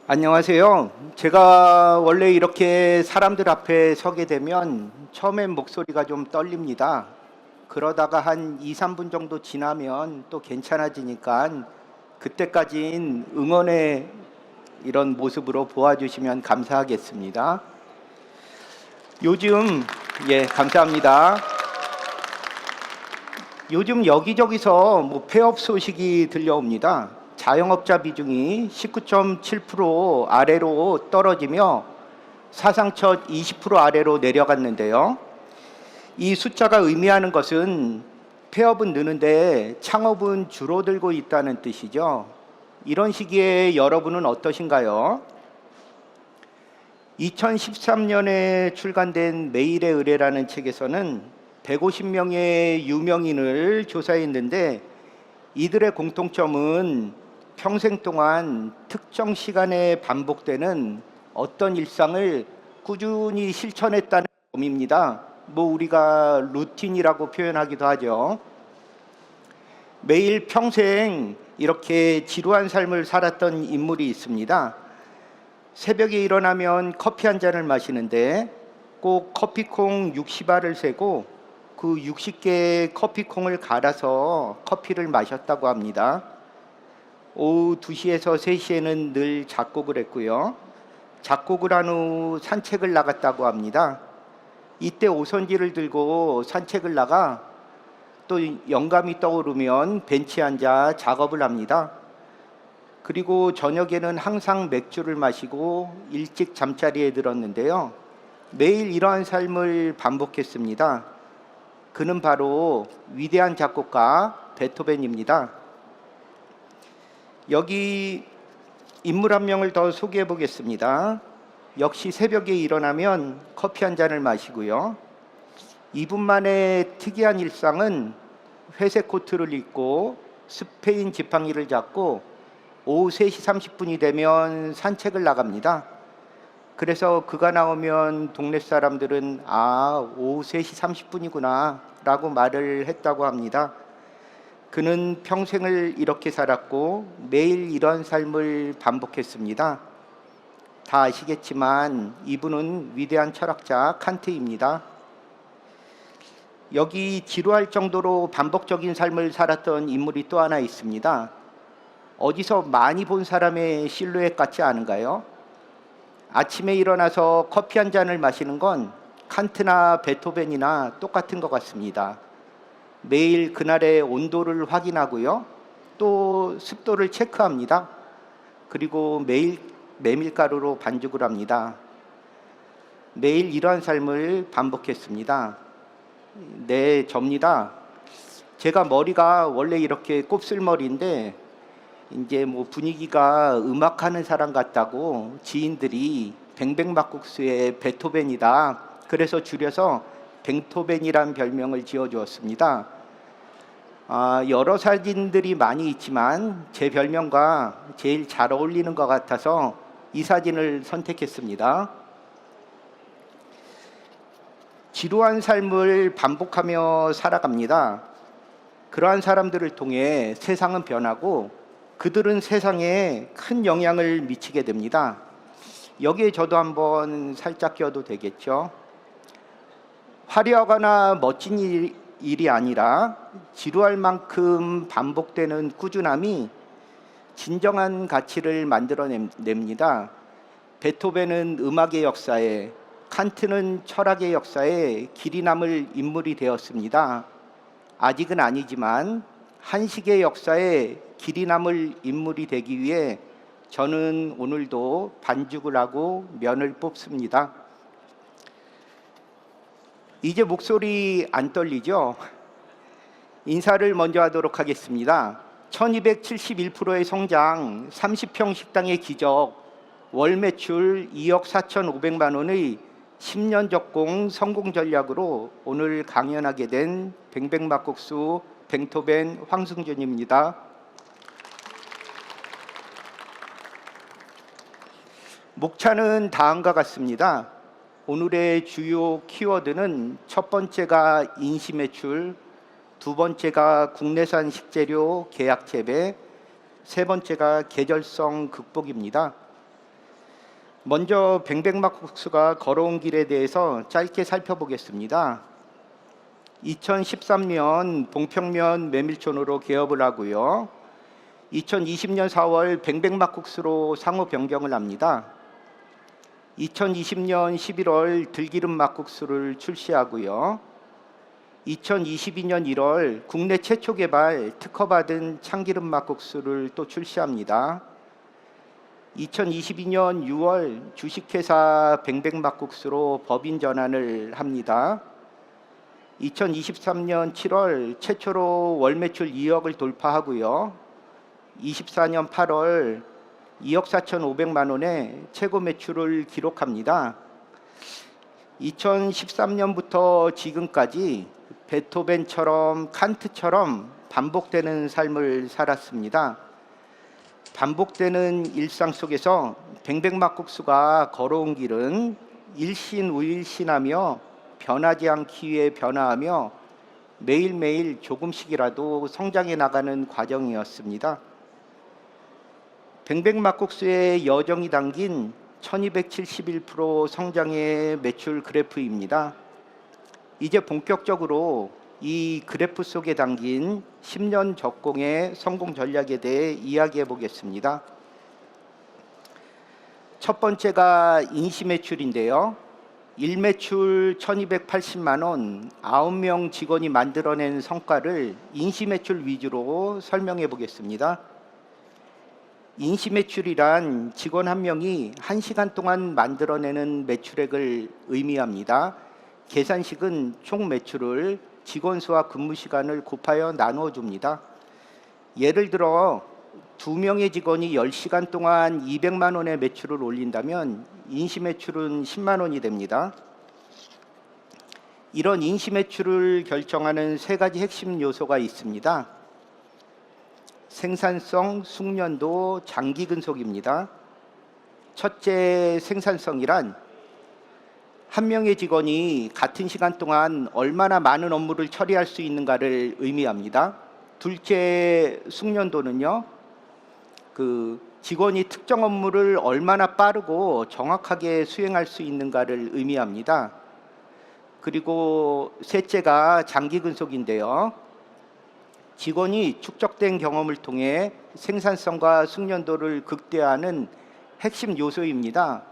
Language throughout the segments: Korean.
안녕하세요. 제가 원래 이렇게 사람들 앞에 서게 되면 처음엔 목소리가 좀 떨립니다. 그러다가 한 2, 3분 정도 지나면 또 괜찮아지니까 그때까진 응원의 이런 모습으로 보아주시면 감사하겠습니다. 요즘, 감사합니다. 요즘 여기저기서 폐업 소식이 들려옵니다. 자영업자 비중이 19.7% 아래로 떨어지며 사상 첫 20% 아래로 내려갔는데요. 이 숫자가 의미하는 것은 폐업은 느는데 창업은 줄어들고 있다는 뜻이죠. 이런 시기에 여러분은 어떠신가요? 2013년에 출간된 매일의 의뢰라는 책에서는 150명의 유명인을 조사했는데 이들의 공통점은 평생 동안 특정 시간에 반복되는 어떤 일상을 꾸준히 실천했다는 점입니다. 우리가 루틴이라고 표현하기도 하죠. 매일 평생 이렇게 지루한 삶을 살았던 인물이 있습니다. 새벽에 일어나면 커피 한 잔을 마시는데 꼭 커피콩 60알을 세고 그 60개의 커피콩을 갈아서 커피를 마셨다고 합니다. 오후 2시에서 3시에는 늘 작곡을 했고요. 작곡을 한 후 산책을 나갔다고 합니다. 이때 오선지를 들고 산책을 나가 또 영감이 떠오르면 벤치에 앉아 작업을 합니다. 그리고 저녁에는 항상 맥주를 마시고 일찍 잠자리에 들었는데요. 매일 이러한 삶을 반복했습니다. 그는 바로 위대한 작곡가 베토벤입니다. 여기 인물 한 명을 더 소개해 보겠습니다. 역시 새벽에 일어나면 커피 한 잔을 마시고요. 이분만의 특이한 일상은 회색 코트를 입고 스페인 지팡이를 잡고 오후 3시 30분이 되면 산책을 나갑니다. 그래서 그가 나오면 동네 사람들은 오후 3시 30분이구나 라고 말을 했다고 합니다. 그는 평생을 이렇게 살았고 매일 이런 삶을 반복했습니다. 다 아시겠지만 이분은 위대한 철학자 칸트입니다. 여기 지루할 정도로 반복적인 삶을 살았던 인물이 또 하나 있습니다. 어디서 많이 본 사람의 실루엣 같지 않은가요? 아침에 일어나서 커피 한 잔을 마시는 건 칸트나 베토벤이나 똑같은 것 같습니다. 매일 그날의 온도를 확인하고요. 또 습도를 체크합니다. 그리고 매일 메밀가루로 반죽을 합니다. 매일 이러한 삶을 반복했습니다. 네, 접니다. 제가 머리가 원래 이렇게 곱슬머리인데 이제 분위기가 음악하는 사람 같다고 지인들이 뱅뱅막국수의 베토벤이다. 그래서 줄여서 뱅토벤이란 별명을 지어주었습니다. 여러 사진들이 많이 있지만 제 별명과 제일 잘 어울리는 것 같아서 이 사진을 선택했습니다. 지루한 삶을 반복하며 살아갑니다. 그러한 사람들을 통해 세상은 변하고 그들은 세상에 큰 영향을 미치게 됩니다. 여기에 저도 한번 살짝 껴도 되겠죠? 화려하거나 멋진 일이 아니라 지루할 만큼 반복되는 꾸준함이 진정한 가치를 만들어냅니다. 베토벤은 음악의 역사에, 칸트는 철학의 역사에 길이 남을 인물이 되었습니다. 아직은 아니지만 한식의 역사에 길이 남을 인물이 되기 위해 저는 오늘도 반죽을 하고 면을 뽑습니다. 이제 목소리 안 떨리죠? 인사를 먼저 하도록 하겠습니다. 1271%의 성장, 30평 식당의 기적, 월 매출 2억 4,500만 원의 10년 적공 성공 전략으로 오늘 강연하게 된 뱅뱅막국수 뱅토벤 황승준입니다. 목차는 다음과 같습니다. 오늘의 주요 키워드는 첫 번째가 인시 매출, 두 번째가 국내산 식재료 계약 재배, 세 번째가 계절성 극복입니다. 먼저 뱅뱅막국수가 걸어온 길에 대해서 짧게 살펴보겠습니다. 2013년 봉평면 메밀촌으로 개업을 하고요. 2020년 4월 뱅뱅막국수로 상호 변경을 합니다. 2020년 11월 들기름 막국수를 출시하고요. 2022년 1월 국내 최초 개발 특허받은 참기름 막국수를 또 출시합니다. 2022년 6월 주식회사 뱅뱅막국수로 법인 전환을 합니다. 2023년 7월 최초로 월 매출 2억을 돌파하고요. 24년 8월 2억 4,500만 원의 최고 매출을 기록합니다. 2013년부터 지금까지 베토벤처럼 칸트처럼 반복되는 삶을 살았습니다. 반복되는 일상 속에서 뱅뱅막국수가 걸어온 길은 일신우일신하며 변하지 않기 위해 변화하며 매일매일 조금씩이라도 성장해 나가는 과정이었습니다. 뱅뱅막국수의 여정이 담긴 1271% 성장의 매출 그래프입니다. 이제 본격적으로 이 그래프 속에 담긴 10년 적공의 성공 전략에 대해 이야기해 보겠습니다. 첫 번째가 인시 매출인데요. 1매출 1280만 원, 9명 직원이 만들어낸 성과를 인시 매출 위주로 설명해 보겠습니다. 인시 매출이란 직원 한 명이 1시간 동안 만들어내는 매출액을 의미합니다. 계산식은 총 매출을 직원 수와 근무 시간을 곱하여 나누어 줍니다. 예를 들어 2명의 직원이 10시간 동안 200만 원의 매출을 올린다면 인시 매출은 10만 원이 됩니다. 이런 인시 매출을 결정하는 세 가지 핵심 요소가 있습니다. 생산성, 숙련도, 장기 근속입니다. 첫째, 생산성이란 한 명의 직원이 같은 시간 동안 얼마나 많은 업무를 처리할 수 있는가를 의미합니다. 둘째, 숙련도는요. 직원이 특정 업무를 얼마나 빠르고 정확하게 수행할 수 있는가를 의미합니다. 그리고 셋째가 장기 근속인데요. 직원이 축적된 경험을 통해 생산성과 숙련도를 극대화하는 핵심 요소입니다.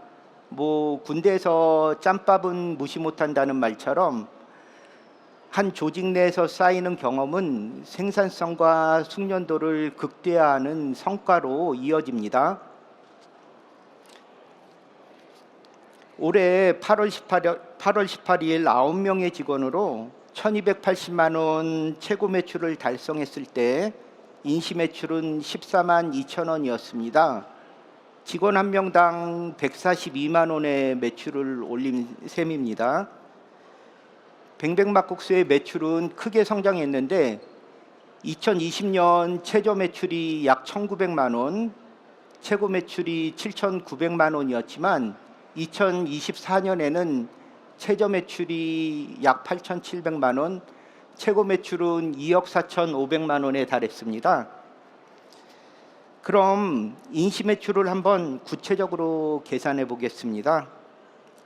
군대에서 짬밥은 무시 못한다는 말처럼 한 조직 내에서 쌓이는 경험은 생산성과 숙련도를 극대화하는 성과로 이어집니다. 올해 8월 18일 9명의 직원으로 1280만 원 최고 매출을 달성했을 때 인시 매출은 14만 2천 원이었습니다. 직원 한 명당 142만 원의 매출을 올린 셈입니다. 뱅뱅막국수의 매출은 크게 성장했는데 2020년 최저 매출이 약 1,900만 원, 최고 매출이 7,900만 원이었지만 2024년에는 최저 매출이 약 8,700만 원, 최고 매출은 2억 4,500만 원에 달했습니다. 그럼 인시 매출을 한번 구체적으로 계산해 보겠습니다.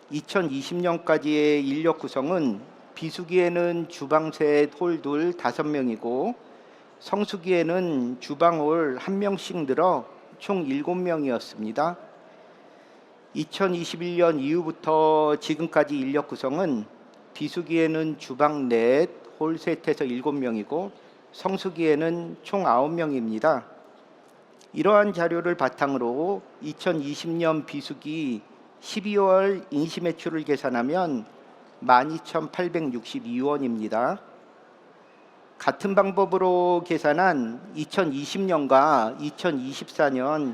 2020년까지의 인력 구성은 비수기에는 주방셋, 홀둘 5명이고 성수기에는 주방홀 1명씩 늘어 총 7명이었습니다. 2021년 이후부터 지금까지 인력 구성은 비수기에는 주방 넷, 홀 셋에서 7명이고 성수기에는 총 9명입니다. 이러한 자료를 바탕으로 2020년 비수기 12월 인시 매출을 계산하면 12,862원입니다. 같은 방법으로 계산한 2020년과 2024년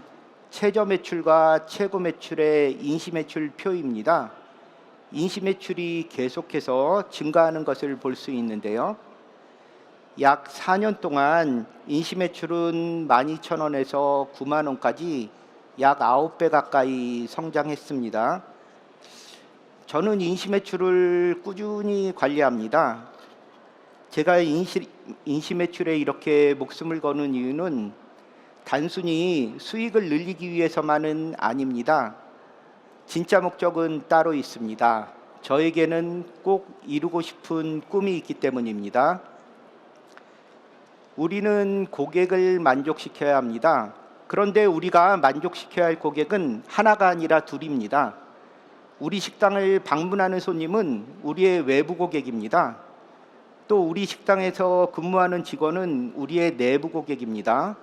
최저 매출과 최고 매출의 인시 매출 표입니다. 인시 매출이 계속해서 증가하는 것을 볼 수 있는데요. 약 4년 동안 인시 매출은 12,000원에서 9만 원까지 약 9배 가까이 성장했습니다. 저는 인시 매출을 꾸준히 관리합니다. 제가 인시 매출에 이렇게 목숨을 거는 이유는 단순히 수익을 늘리기 위해서만은 아닙니다. 진짜 목적은 따로 있습니다. 저에게는 꼭 이루고 싶은 꿈이 있기 때문입니다. 우리는 고객을 만족시켜야 합니다. 그런데 우리가 만족시켜야 할 고객은 하나가 아니라 둘입니다. 우리 식당을 방문하는 손님은 우리의 외부 고객입니다. 또 우리 식당에서 근무하는 직원은 우리의 내부 고객입니다.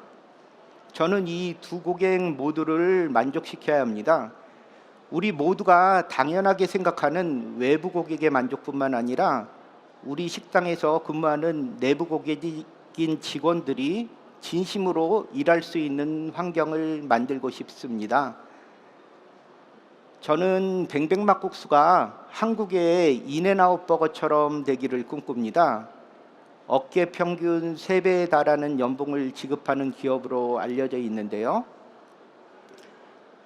저는 이 두 고객 모두를 만족시켜야 합니다. 우리 모두가 당연하게 생각하는 외부 고객의 만족뿐만 아니라 우리 식당에서 근무하는 내부 고객인 직원들이 진심으로 일할 수 있는 환경을 만들고 싶습니다. 저는 뱅뱅막국수가 한국의 인앤아웃 버거처럼 되기를 꿈꿉니다. 업계 평균 3배에 달하는 연봉을 지급하는 기업으로 알려져 있는데요.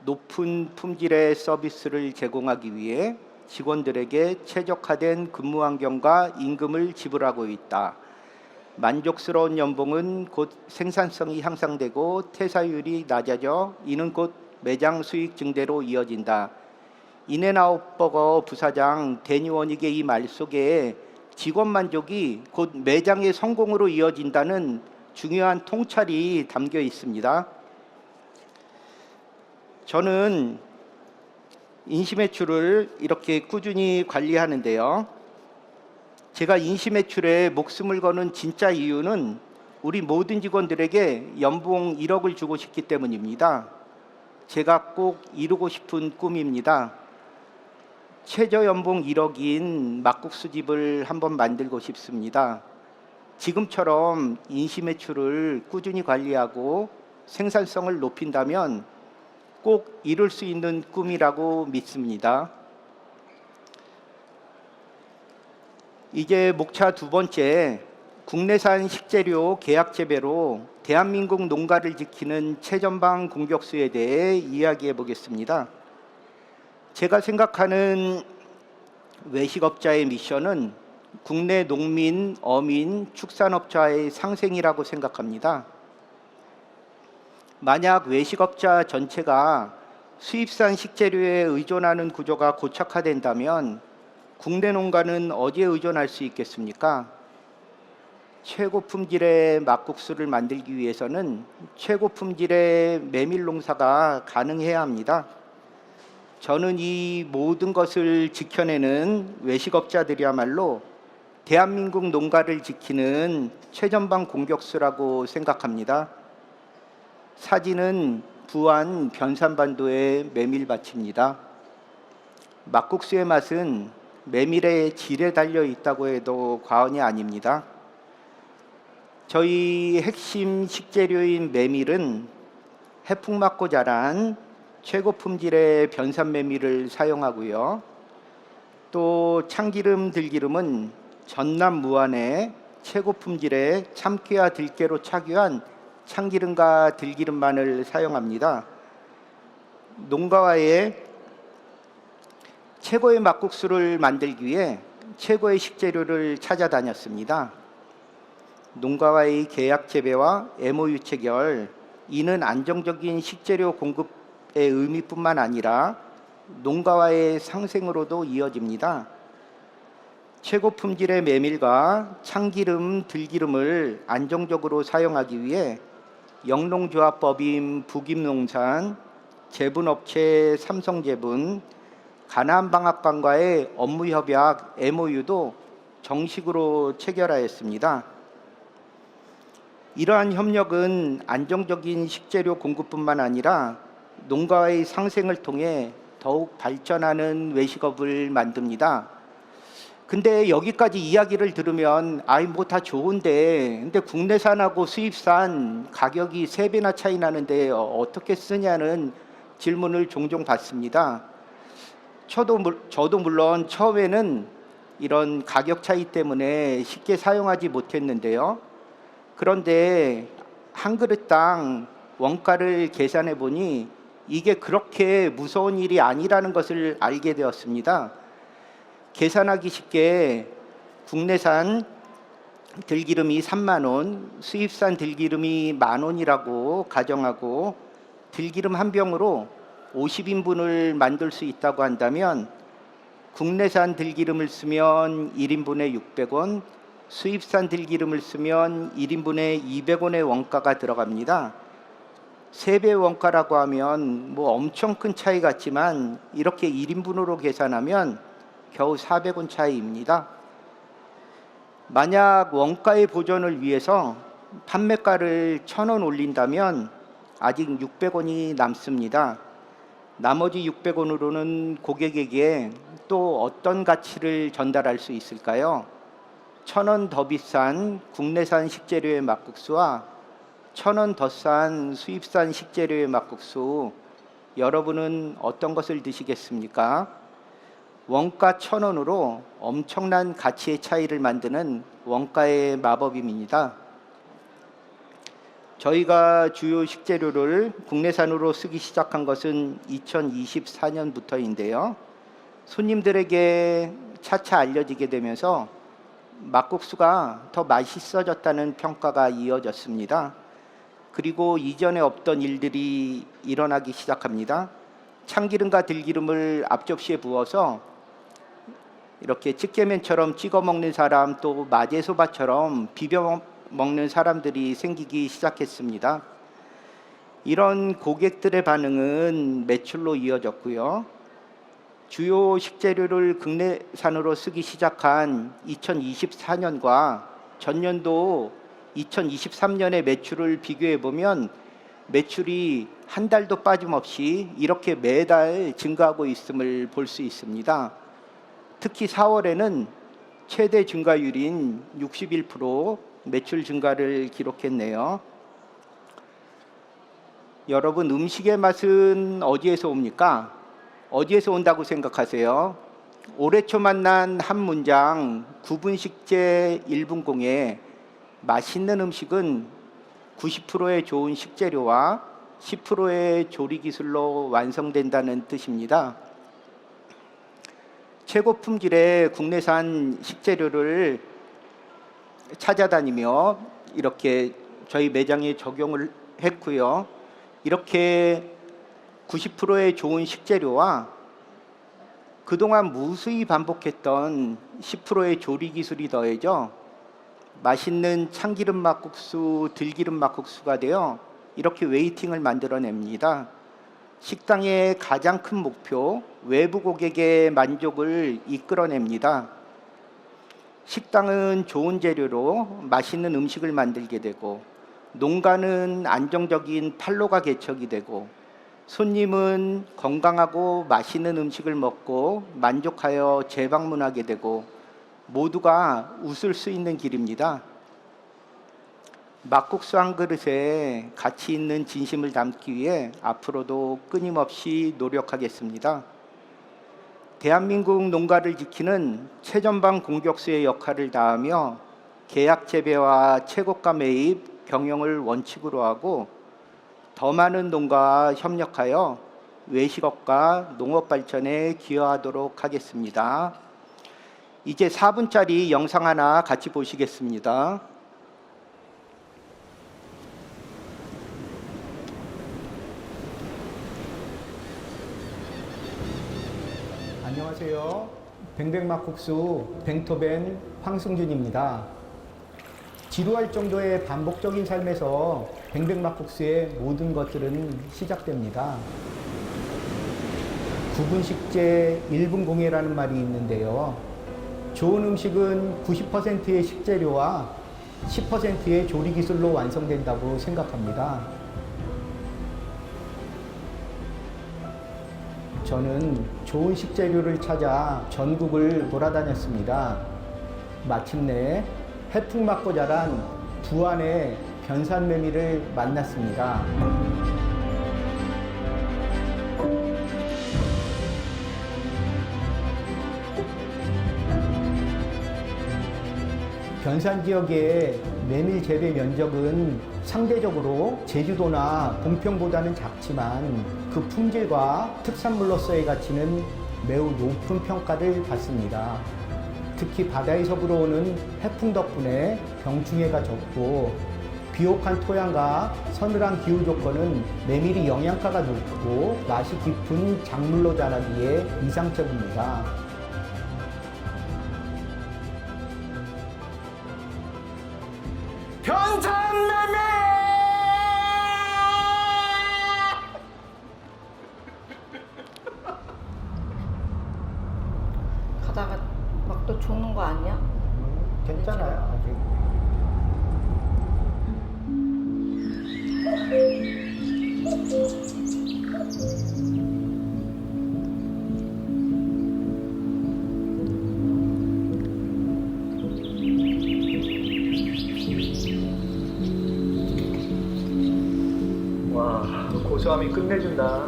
높은 품질의 서비스를 제공하기 위해 직원들에게 최적화된 근무 환경과 임금을 지불하고 있다. 만족스러운 연봉은 곧 생산성이 향상되고 퇴사율이 낮아져 이는 곧 매장 수익 증대로 이어진다. 인앤아웃 버거 부사장 데니 워닉의 이 말 속에 직원 만족이 곧 매장의 성공으로 이어진다는 중요한 통찰이 담겨 있습니다. 저는 인시매출을 이렇게 꾸준히 관리하는데요. 제가 인시매출에 목숨을 거는 진짜 이유는 우리 모든 직원들에게 연봉 1억을 주고 싶기 때문입니다. 제가 꼭 이루고 싶은 꿈입니다. 최저 연봉 1억인 막국수집을 한번 만들고 싶습니다. 지금처럼 인시매출을 꾸준히 관리하고 생산성을 높인다면 꼭 이룰 수 있는 꿈이라고 믿습니다. 이제 목차 두 번째, 국내산 식재료 계약 재배로 대한민국 농가를 지키는 최전방 공격수에 대해 이야기해 보겠습니다. 제가 생각하는 외식업자의 미션은 국내 농민, 어민, 축산업자의 상생이라고 생각합니다. 만약 외식업자 전체가 수입산 식재료에 의존하는 구조가 고착화된다면 국내 농가는 어디에 의존할 수 있겠습니까? 최고 품질의 막국수를 만들기 위해서는 최고 품질의 메밀 농사가 가능해야 합니다. 저는 이 모든 것을 지켜내는 외식업자들이야말로 대한민국 농가를 지키는 최전방 공격수라고 생각합니다. 사진은 부안 변산반도의 메밀밭입니다. 막국수의 맛은 메밀의 질에 달려 있다고 해도 과언이 아닙니다. 저희 핵심 식재료인 메밀은 해풍 맞고 자란 최고 품질의 변산 메밀을 사용하고요. 또 참기름, 들기름은 전남 무안의 최고 품질의 참깨와 들깨로 착유한 참기름과 들기름만을 사용합니다. 농가와의 최고의 막국수를 만들기 위해 최고의 식재료를 찾아다녔습니다. 농가와의 계약 재배와 MOU 체결, 이는 안정적인 식재료 공급의 의미뿐만 아니라 농가와의 상생으로도 이어집니다. 최고 품질의 메밀과 참기름, 들기름을 안정적으로 사용하기 위해 영농조합법인 북임농산, 제분업체 삼성제분, 가나안방앗간과의 업무협약 MOU도 정식으로 체결하였습니다. 이러한 협력은 안정적인 식재료 공급뿐만 아니라 농가의 상생을 통해 더욱 발전하는 외식업을 만듭니다. 근데 여기까지 이야기를 들으면 뭐 다 좋은데 근데 국내산하고 수입산 가격이 3배나 차이 나는데 어떻게 쓰냐는 질문을 종종 받습니다. 저도 물론 처음에는 이런 가격 차이 때문에 쉽게 사용하지 못했는데요. 그런데 한 그릇당 원가를 계산해 보니 이게 그렇게 무서운 일이 아니라는 것을 알게 되었습니다. 계산하기 쉽게 국내산 들기름이 3만 원, 수입산 들기름이 10,000원이라고 가정하고 들기름 한 병으로 50인분을 만들 수 있다고 한다면 국내산 들기름을 쓰면 1인분에 600원, 수입산 들기름을 쓰면 1인분에 200원의 원가가 들어갑니다. 3배 원가라고 하면 뭐 엄청 큰 차이 같지만 이렇게 1인분으로 계산하면 겨우 400원 차이입니다. 만약 원가의 보전을 위해서 판매가를 1,000원 올린다면 아직 600원이 남습니다. 나머지 600원으로는 고객에게 또 어떤 가치를 전달할 수 있을까요? 1,000원 더 비싼 국내산 식재료의 막국수와 1,000원 더 싼 수입산 식재료의 막국수, 여러분은 어떤 것을 드시겠습니까? 원가 1,000원으로 엄청난 가치의 차이를 만드는 원가의 마법입니다. 저희가 주요 식재료를 국내산으로 쓰기 시작한 것은 2024년부터인데요. 손님들에게 차차 알려지게 되면서 막국수가 더 맛있어졌다는 평가가 이어졌습니다. 그리고 이전에 없던 일들이 일어나기 시작합니다. 참기름과 들기름을 앞접시에 부어서 이렇게 찌개면처럼 찍어 먹는 사람, 또 마제소바처럼 비벼 먹는 사람들이 생기기 시작했습니다. 이런 고객들의 반응은 매출로 이어졌고요. 주요 식재료를 국내산으로 쓰기 시작한 2024년과 전년도 2023년의 매출을 비교해 보면 매출이 한 달도 빠짐없이 이렇게 매달 증가하고 있음을 볼 수 있습니다. 특히 4월에는 최대 증가율인 61% 매출 증가를 기록했네요. 여러분, 음식의 맛은 어디에서 옵니까? 어디에서 온다고 생각하세요? 올해 초 만난 한 문장, 9분식제 1분공에 맛있는 음식은 90%의 좋은 식재료와 10%의 조리 기술로 완성된다는 뜻입니다. 최고 품질의 국내산 식재료를 찾아다니며 이렇게 저희 매장에 적용을 했고요. 이렇게 90%의 좋은 식재료와 그동안 무수히 반복했던 10%의 조리 기술이 더해져 맛있는 참기름 막국수, 들기름 막국수가 되어 이렇게 웨이팅을 만들어냅니다. 식당의 가장 큰 목표, 외부 고객의 만족을 이끌어냅니다. 식당은 좋은 재료로 맛있는 음식을 만들게 되고, 농가는 안정적인 판로가 개척이 되고, 손님은 건강하고 맛있는 음식을 먹고 만족하여 재방문하게 되고, 모두가 웃을 수 있는 길입니다. 막국수 한 그릇에 가치 있는 진심을 담기 위해 앞으로도 끊임없이 노력하겠습니다. 대한민국 농가를 지키는 최전방 공격수의 역할을 다하며 계약 재배와 최고가 매입, 경영을 원칙으로 하고 더 많은 농가와 협력하여 외식업과 농업 발전에 기여하도록 하겠습니다. 이제 4분짜리 영상 하나 같이 보시겠습니다. 안녕하세요. 뱅뱅막국수 뱅토벤 황승준입니다. 지루할 정도의 반복적인 삶에서 뱅뱅막국수의 모든 것들은 시작됩니다. 9분식제 1분공예라는 말이 있는데요. 좋은 음식은 90%의 식재료와 10%의 조리 기술로 완성된다고 생각합니다. 저는 좋은 식재료를 찾아 전국을 돌아다녔습니다. 마침내 해풍 맞고 자란 부안의 변산매미를 만났습니다. 변산 지역의 메밀 재배 면적은 상대적으로 제주도나 봉평보다는 작지만 그 품질과 특산물로서의 가치는 매우 높은 평가를 받습니다. 특히 바다에서 불어오는 해풍 덕분에 병충해가 적고 비옥한 토양과 서늘한 기후 조건은 메밀이 영양가가 높고 맛이 깊은 작물로 자라기에 이상적입니다. 편찬메밀! 가다가 막 또 조는 거 아니야? 괜찮아요. 아직. 와, 고소함이 끝내준다.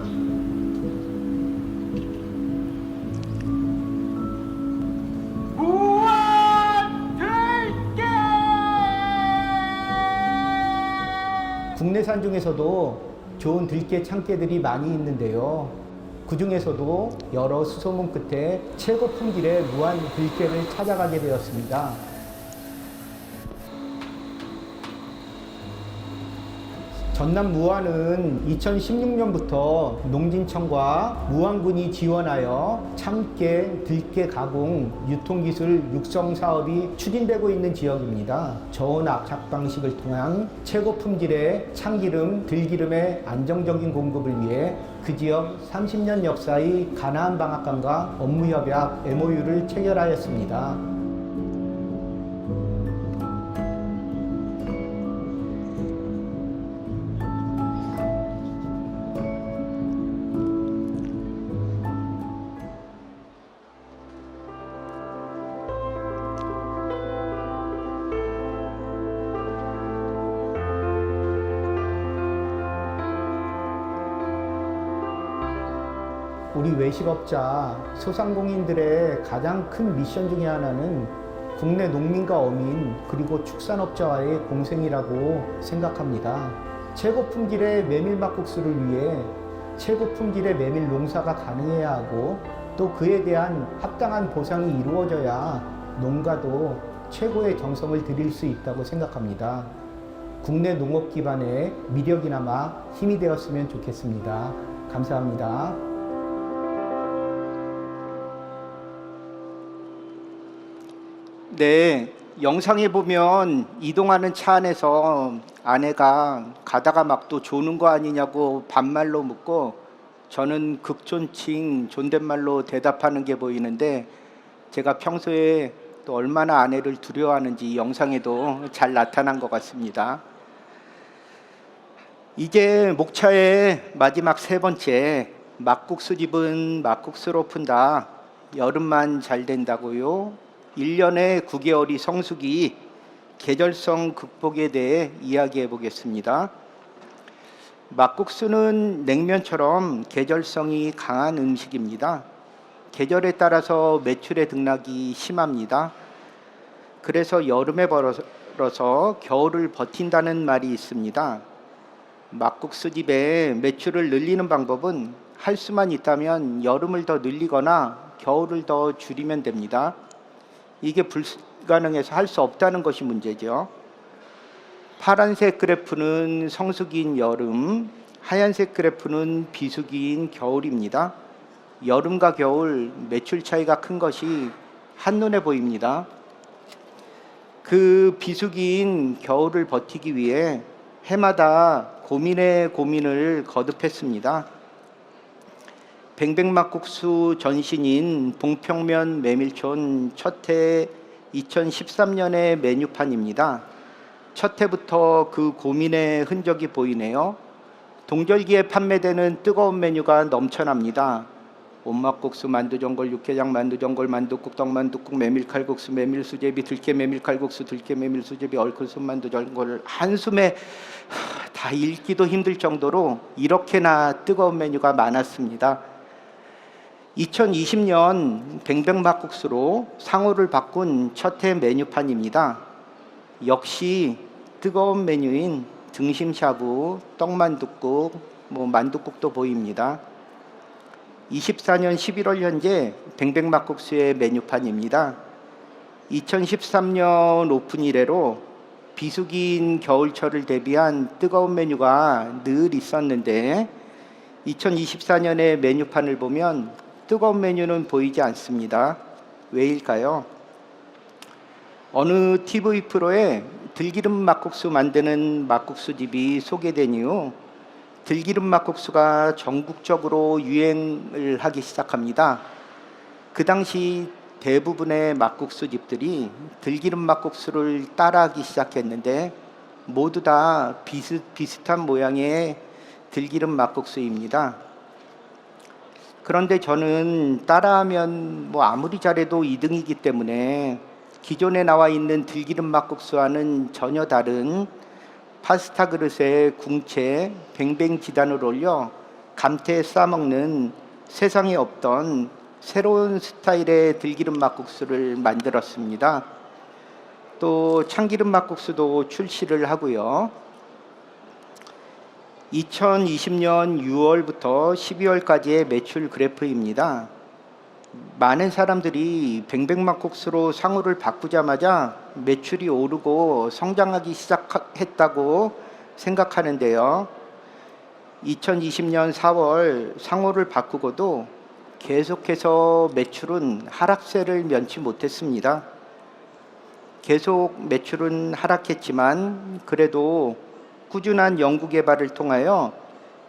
국내산 중에서도 좋은 들깨 참깨들이 많이 있는데요. 그 중에서도 여러 수소문 끝에 최고 품질의 무한 들깨를 찾아가게 되었습니다. 전남 무안은 2016년부터 농진청과 무안군이 지원하여 참깨, 들깨 가공, 유통기술 육성 사업이 추진되고 있는 지역입니다. 저온 압착 방식을 통한 최고 품질의 참기름, 들기름의 안정적인 공급을 위해 그 지역 30년 역사의 가나안 방앗간과 업무협약 MOU를 체결하였습니다. 우리 외식업자, 소상공인들의 가장 큰 미션 중에 하나는 국내 농민과 어민 그리고 축산업자와의 공생이라고 생각합니다. 최고 품질의 메밀 막국수를 위해 최고 품질의 메밀 농사가 가능해야 하고 또 그에 대한 합당한 보상이 이루어져야 농가도 최고의 정성을 들일 수 있다고 생각합니다. 국내 농업 기반의 미력이나마 힘이 되었으면 좋겠습니다. 감사합니다. 네, 영상에 보면 이동하는 차 안에서 아내가 가다가 막 또 조는 거 아니냐고 반말로 묻고 저는 극존칭 존댓말로 대답하는 게 보이는데 제가 평소에 또 얼마나 아내를 두려워하는지 영상에도 잘 나타난 것 같습니다. 이제 목차의 마지막 세 번째, 막국수집은 막국수로 푼다. 여름만 잘 된다고요. 1년에 9개월이 성수기, 계절성 극복에 대해 이야기해 보겠습니다. 막국수는 냉면처럼 계절성이 강한 음식입니다. 계절에 따라서 매출의 등락이 심합니다. 그래서 여름에 벌어서 겨울을 버틴다는 말이 있습니다. 막국수집의 매출을 늘리는 방법은 할 수만 있다면 여름을 더 늘리거나 겨울을 더 줄이면 됩니다. 이게 불가능해서 할 수 없다는 것이 문제죠. 파란색 그래프는 성수기인 여름, 하얀색 그래프는 비수기인 겨울입니다. 여름과 겨울 매출 차이가 큰 것이 한눈에 보입니다. 그 비수기인 겨울을 버티기 위해 해마다 고민에 고민을 거듭했습니다. 뱅뱅막국수 전신인 봉평면 메밀촌 첫 해 2013년의 메뉴판입니다. 첫 해부터 그 고민의 흔적이 보이네요. 동절기에 판매되는 뜨거운 메뉴가 넘쳐납니다. 온막국수, 만두전골, 육개장, 만두전골, 만두국, 떡만두국, 메밀칼국수, 메밀수제비, 들깨 메밀칼국수, 들깨 메밀수제비, 얼큰순 만두전골, 한숨에 다 읽기도 힘들 정도로 이렇게나 뜨거운 메뉴가 많았습니다. 2020년 뱅뱅막국수로 상호를 바꾼 첫 해 메뉴판입니다. 역시 뜨거운 메뉴인 등심샤브, 떡만둣국, 만둣국도 보입니다. 24년 11월 현재 뱅뱅막국수의 메뉴판입니다. 2013년 오픈 이래로 비수기인 겨울철을 대비한 뜨거운 메뉴가 늘 있었는데 2024년의 메뉴판을 보면 뜨거운 메뉴는 보이지 않습니다. 왜일까요? 어느 TV 프로에 들기름 막국수 만드는 막국수집이 소개된 이후 들기름 막국수가 전국적으로 유행을 하기 시작합니다. 그 당시 대부분의 막국수집들이 들기름 막국수를 따라하기 시작했는데 모두 다 비슷한 모양의 들기름 막국수입니다. 그런데 저는 따라하면 아무리 잘해도 2등이기 때문에 기존에 나와 있는 들기름 막국수와는 전혀 다른 파스타 그릇에 궁채, 뱅뱅지단을 올려 감태에 싸먹는 세상에 없던 새로운 스타일의 들기름 막국수를 만들었습니다. 또 참기름 막국수도 출시를 하고요. 2020년 6월부터 12월까지의 매출 그래프입니다. 많은 사람들이 뱅뱅막국수로 상호를 바꾸자마자 매출이 오르고 성장하기 시작했다고 생각하는데요. 2020년 4월 상호를 바꾸고도 계속해서 매출은 하락세를 면치 못했습니다. 계속 매출은 하락했지만 그래도 꾸준한 연구 개발을 통하여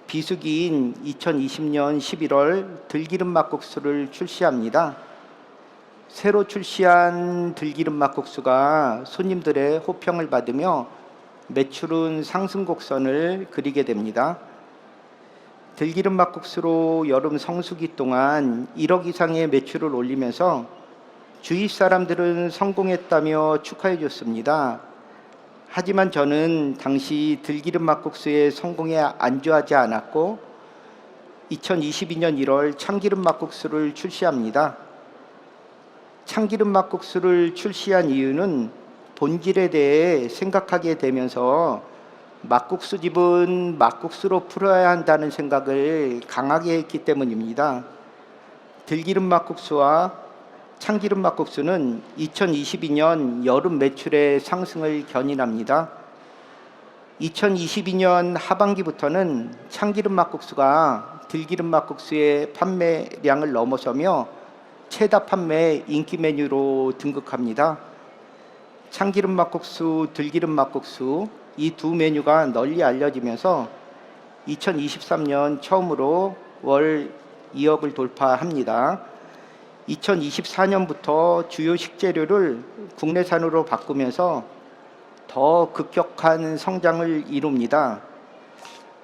비수기인 2020년 11월 들기름 막국수를 출시합니다. 새로 출시한 들기름 막국수가 손님들의 호평을 받으며 매출은 상승 곡선을 그리게 됩니다. 들기름 막국수로 여름 성수기 동안 1억 이상의 매출을 올리면서 주위 사람들은 성공했다며 축하해 줬습니다. 하지만 저는 당시 들기름 막국수의 성공에 안주하지 않았고 2022년 1월 참기름 막국수를 출시합니다. 참기름 막국수를 출시한 이유는 본질에 대해 생각하게 되면서 막국수집은 막국수로 풀어야 한다는 생각을 강하게 했기 때문입니다. 들기름 막국수와 참기름 막국수는 2022년 여름 매출의 상승을 견인합니다. 2022년 하반기부터는 참기름 막국수가 들기름 막국수의 판매량을 넘어서며 최다 판매 인기 메뉴로 등극합니다. 참기름 막국수, 들기름 막국수 이 두 메뉴가 널리 알려지면서 2023년 처음으로 월 2억을 돌파합니다. 2024년부터 주요 식재료를 국내산으로 바꾸면서 더 급격한 성장을 이룹니다.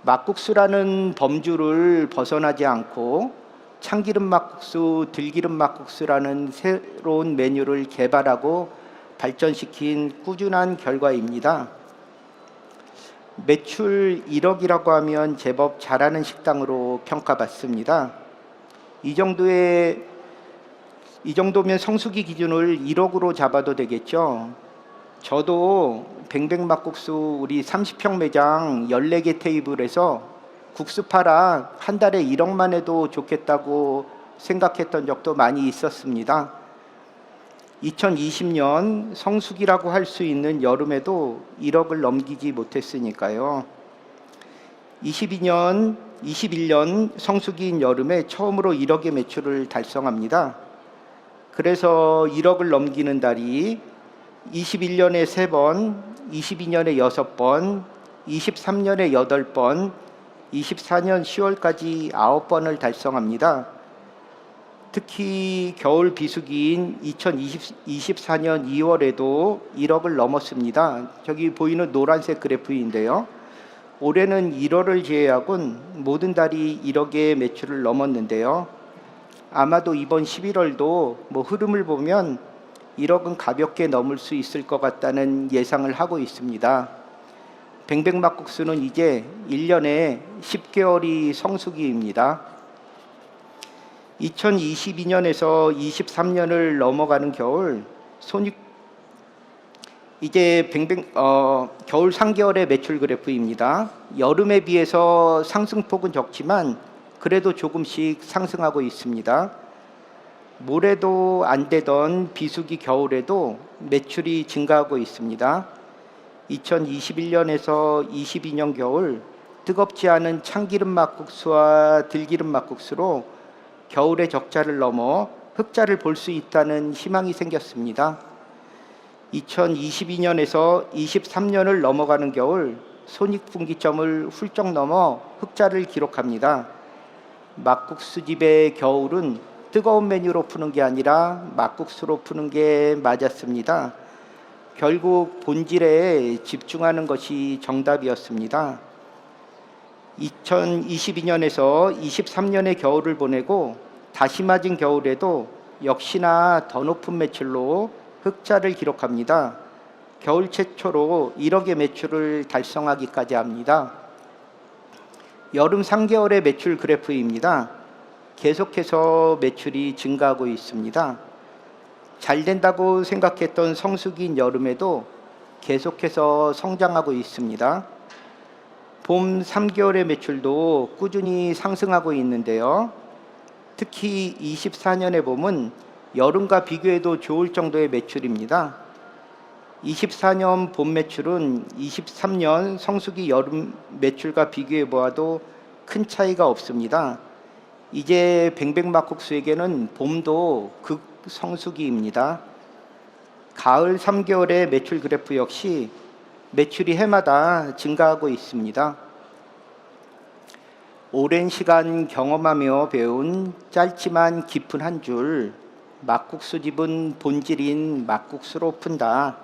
막국수라는 범주를 벗어나지 않고 참기름 막국수, 들기름 막국수라는 새로운 메뉴를 개발하고 발전시킨 꾸준한 결과입니다. 매출 1억이라고 하면 제법 잘하는 식당으로 평가받습니다. 이 정도면 성수기 기준을 1억으로 잡아도 되겠죠. 저도 뱅뱅막국수 우리 30평 매장 14개 테이블에서 국수 팔아 한 달에 1억만 해도 좋겠다고 생각했던 적도 많이 있었습니다. 2020년 성수기라고 할 수 있는 여름에도 1억을 넘기지 못했으니까요. 21년 성수기인 여름에 처음으로 1억의 매출을 달성합니다. 그래서 1억을 넘기는 달이 21년에 3번, 22년에 6번, 23년에 8번, 24년 10월까지 9번을 달성합니다. 특히 겨울 비수기인 2024년 2월에도 1억을 넘었습니다. 저기 보이는 노란색 그래프인데요. 올해는 1월을 제외하곤 모든 달이 1억의 매출을 넘었는데요. 아마도 이번 11월도 흐름을 보면 1억은 가볍게 넘을 수 있을 것 같다는 예상을 하고 있습니다. 뱅뱅막국수는 이제 1년에 10개월이 성수기입니다. 2022년에서 23년을 넘어가는 겨울 이제 겨울 3개월의 매출 그래프입니다. 여름에 비해서 상승폭은 적지만 그래도 조금씩 상승하고 있습니다. 모레도 안 되던 비수기 겨울에도 매출이 증가하고 있습니다. 2021년에서 22년 겨울 뜨겁지 않은 참기름 막국수와 들기름 막국수로 겨울의 적자를 넘어 흑자를 볼 수 있다는 희망이 생겼습니다. 2022년에서 23년을 넘어가는 겨울 손익분기점을 훌쩍 넘어 흑자를 기록합니다. 막국수집의 겨울은 뜨거운 메뉴로 푸는 게 아니라 막국수로 푸는 게 맞았습니다. 결국 본질에 집중하는 것이 정답이었습니다. 2022년에서 23년의 겨울을 보내고 다시 맞은 겨울에도 역시나 더 높은 매출로 흑자를 기록합니다. 겨울 최초로 1억의 매출을 달성하기까지 합니다. 여름 3개월의 매출 그래프입니다. 계속해서 매출이 증가하고 있습니다. 잘 된다고 생각했던 성수기인 여름에도 계속해서 성장하고 있습니다. 봄 3개월의 매출도 꾸준히 상승하고 있는데요. 특히 24년의 봄은 여름과 비교해도 좋을 정도의 매출입니다. 24년 봄 매출은 23년 성수기 여름 매출과 비교해 보아도 큰 차이가 없습니다. 이제 뱅뱅막국수에게는 봄도 극성수기입니다. 가을 3개월의 매출 그래프 역시 매출이 해마다 증가하고 있습니다. 오랜 시간 경험하며 배운 짧지만 깊은 한 줄, 막국수집은 본질인 막국수로 푼다.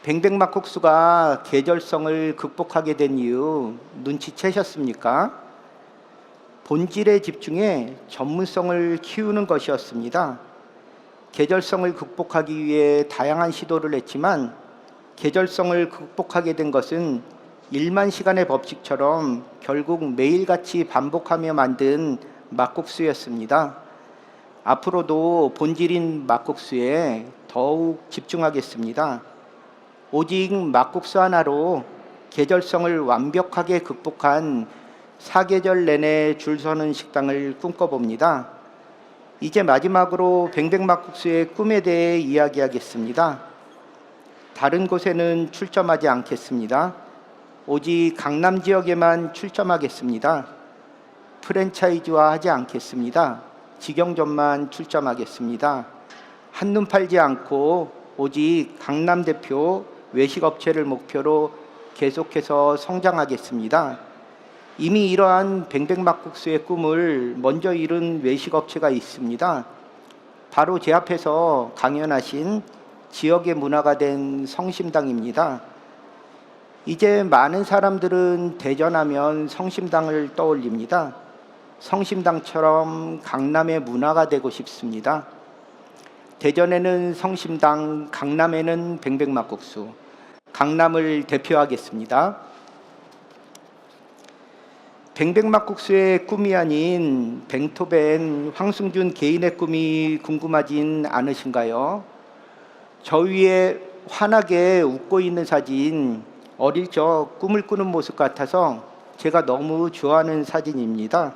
뱅뱅막국수가 계절성을 극복하게 된 이유 눈치채셨습니까? 본질에 집중해 전문성을 키우는 것이었습니다. 계절성을 극복하기 위해 다양한 시도를 했지만 계절성을 극복하게 된 것은 1만 시간의 법칙처럼 결국 매일같이 반복하며 만든 막국수였습니다. 앞으로도 본질인 막국수에 더욱 집중하겠습니다. 오직 막국수 하나로 계절성을 완벽하게 극복한 사계절 내내 줄 서는 식당을 꿈꿔봅니다. 이제 마지막으로 뱅뱅막국수의 꿈에 대해 이야기하겠습니다. 다른 곳에는 출점하지 않겠습니다. 오직 강남 지역에만 출점하겠습니다. 프랜차이즈화 하지 않겠습니다. 직영점만 출점하겠습니다. 한눈 팔지 않고 오직 강남 대표 외식업체를 목표로 계속해서 성장하겠습니다. 이미 이러한 뱅뱅막국수의 꿈을 먼저 이룬 외식업체가 있습니다. 바로 제 앞에서 강연하신 지역의 문화가 된 성심당입니다. 이제 많은 사람들은 대전하면 성심당을 떠올립니다. 성심당처럼 강남의 문화가 되고 싶습니다. 대전에는 성심당, 강남에는 뱅뱅막국수. 강남을 대표하겠습니다. 뱅뱅막국수의 꿈이 아닌 뱅토벤 황승준 개인의 꿈이 궁금하진 않으신가요? 저 위에 환하게 웃고 있는 사진, 어릴 적 꿈을 꾸는 모습 같아서 제가 너무 좋아하는 사진입니다.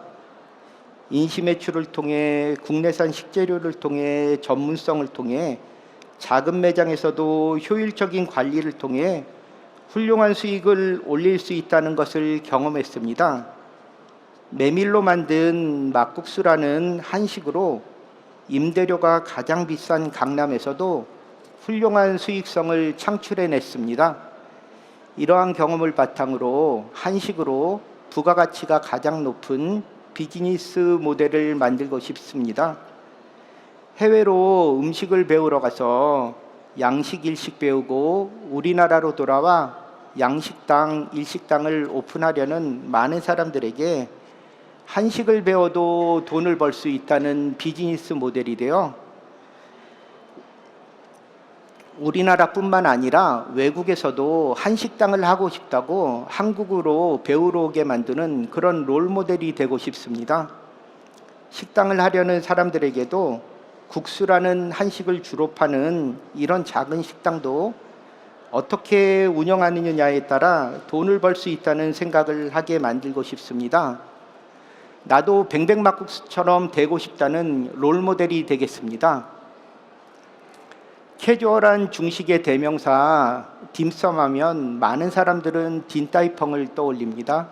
인시 매출을 통해 국내산 식재료를 통해 전문성을 통해 작은 매장에서도 효율적인 관리를 통해 훌륭한 수익을 올릴 수 있다는 것을 경험했습니다. 메밀로 만든 막국수라는 한식으로 임대료가 가장 비싼 강남에서도 훌륭한 수익성을 창출해냈습니다. 이러한 경험을 바탕으로 한식으로 부가가치가 가장 높은 비즈니스 모델을 만들고 싶습니다. 해외로 음식을 배우러 가서 양식, 일식 배우고 우리나라로 돌아와 양식당, 일식당을 오픈하려는 많은 사람들에게 한식을 배워도 돈을 벌 수 있다는 비즈니스 모델이 되어 우리나라뿐만 아니라 외국에서도 한식당을 하고 싶다고 한국으로 배우러 오게 만드는 그런 롤모델이 되고 싶습니다. 식당을 하려는 사람들에게도 국수라는 한식을 주로 파는 이런 작은 식당도 어떻게 운영하느냐에 따라 돈을 벌 수 있다는 생각을 하게 만들고 싶습니다. 나도 뱅뱅막국수처럼 되고 싶다는 롤모델이 되겠습니다. 캐주얼한 중식의 대명사 딤섬 하면 많은 사람들은 딘따이펑을 떠올립니다.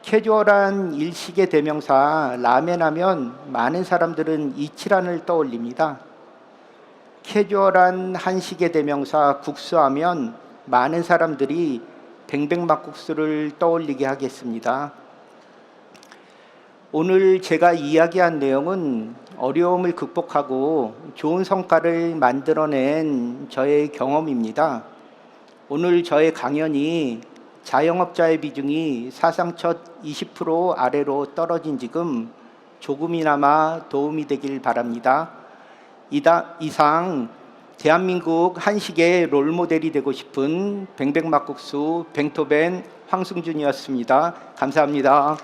캐주얼한 일식의 대명사 라멘 하면 많은 사람들은 이치란을 떠올립니다. 캐주얼한 한식의 대명사 국수 하면 많은 사람들이 뱅뱅막국수를 떠올리게 하겠습니다. 오늘 제가 이야기한 내용은 어려움을 극복하고 좋은 성과를 만들어낸 저의 경험입니다. 오늘 저의 강연이 자영업자의 비중이 사상 첫 20% 아래로 떨어진 지금 조금이나마 도움이 되길 바랍니다. 이상 대한민국 한식의 롤모델이 되고 싶은 뱅뱅막국수 뱅토벤 황승준이었습니다. 감사합니다.